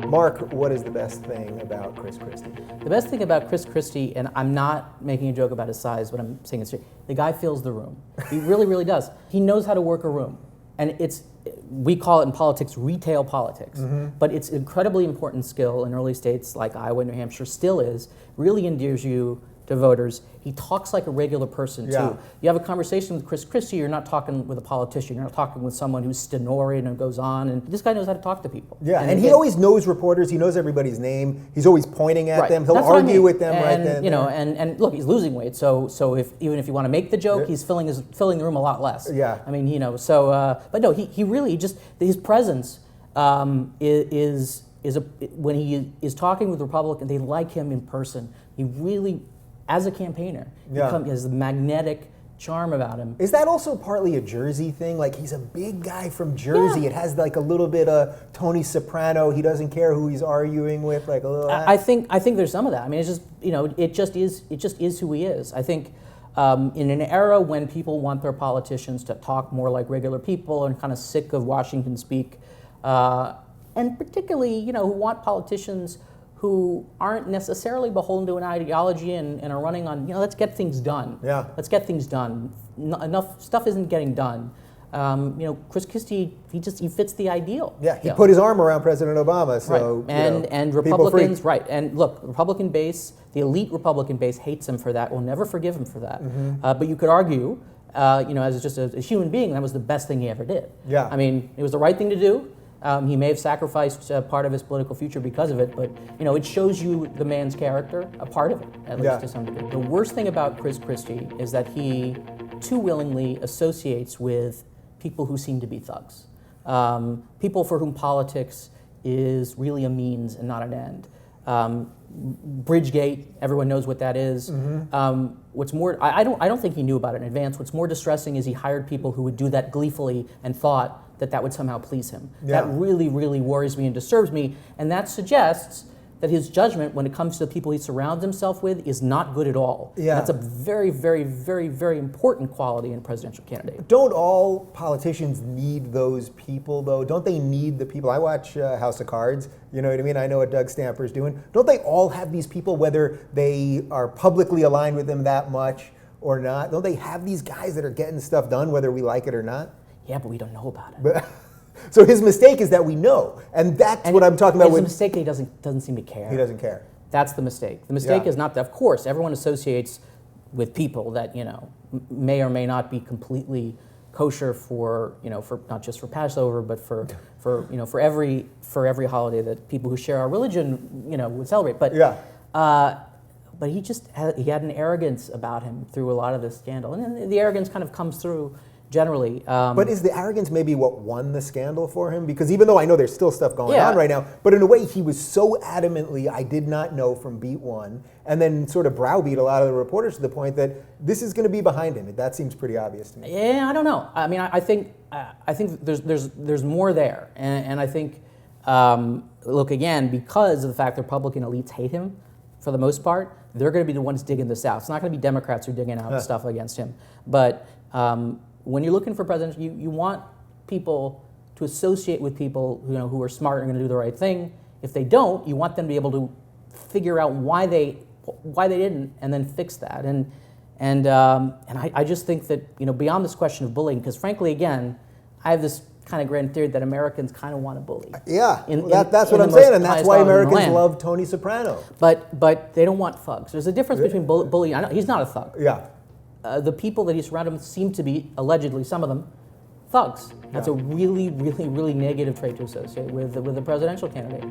Marc, what is the best thing about Chris Christie? The best thing about Chris Christie, and I'm not making a joke about his size, but I'm saying it straight, the guy fills the room. He really, really does. He knows how to work a room. And we call it in politics retail politics, but it's an incredibly important skill in early states like Iowa, New Hampshire, still is, really endears you to voters. He talks like a regular person too. You have a conversation with Chris Christie, you're not talking with a politician, you're not talking with someone who's stentorian and goes on, and this guy knows how to talk to people. Yeah, and he always knows reporters, he knows everybody's name, he's always pointing at them, he'll argue with them right then. You know, and look, he's losing weight, so even if you want to make the joke, he's filling the room a lot less. Yeah. I mean, you know, so, but no, he really just, his presence when he is talking with Republicans, they like him in person. He really, as a campaigner, he has a magnetic charm about him. Is that also partly a Jersey thing? Like, he's a big guy from Jersey. It has like a little bit of Tony Soprano. He doesn't care who he's arguing with. Like a little. I think there's some of that. I mean, it's just, you know, it just is who he is. I think in an era when people want their politicians to talk more like regular people and kind of sick of Washington speak, and particularly, you know, who want politicians who aren't necessarily beholden to an ideology and are running on, you know, let's get things done. Yeah. Let's get things done. Enough stuff isn't getting done. You know, Chris Christie, he fits the ideal. Yeah, he put his arm around President Obama, so right. And Republicans, right? And look, Republican base, the elite Republican base hates him for that. Will never forgive him for that. But you could argue, you know, as just a human being, that was the best thing he ever did. Yeah. I mean, it was the right thing to do. He may have sacrificed part of his political future because of it, but you know, it shows you the man's character, a part of it, at least to some degree. The worst thing about Chris Christie is that he too willingly associates with people who seem to be thugs, people for whom politics is really a means and not an end. Bridgegate, everyone knows what that is. What's more, I don't think he knew about it in advance. What's more distressing is he hired people who would do that gleefully and thought that would somehow please him. That really, really worries me and disturbs me, and that suggests that his judgment when it comes to the people he surrounds himself with is not good at all. That's a very, very, very, very important quality in a presidential candidate. Don't all politicians need those people, though? Don't they need the people? I watch House of Cards, you know what I mean? I know what Doug Stamper's doing. Don't they all have these people, whether they are publicly aligned with him that much or not? Don't they have these guys that are getting stuff done, whether we like it or not? Yeah, but we don't know about it. So his mistake is that we know, and that's what I'm talking about. It's a mistake that he doesn't seem to care. He doesn't care. That's the mistake. The mistake is not that, of course, everyone associates with people that, you know, may or may not be completely kosher for, you know, for not just for Passover, but for you know, for every holiday that people who share our religion, you know, would celebrate. But but he had an arrogance about him through a lot of this scandal, and the arrogance kind of comes through generally. But is the arrogance maybe what won the scandal for him? Because even though I know there's still stuff going on right now, but in a way he was so adamantly, I did not know from beat one, and then sort of browbeat a lot of the reporters to the point that this is going to be behind him. That seems pretty obvious to me. Yeah, I don't know. I mean, I think there's more there, and I think look, again, because of the fact that Republican elites hate him for the most part, they're going to be the ones digging this out. It's not going to be Democrats who are digging out stuff against him, but. When you're looking for presidents, you want people to associate with people who are smart and going to do the right thing. If they don't, you want them to be able to figure out why they didn't, and then fix that. And I just think that beyond this question of bullying, because frankly, again, I have this kind of grand theory that Americans kind of want to bully. Yeah, that's what I'm saying, and that's why Americans love Tony Soprano. But they don't want thugs. There's a difference between bullying. I know he's not a thug. Yeah. The people that he surrounded with seem to be, allegedly, some of them, thugs. That's a really, really, really negative trait to associate with the presidential candidate.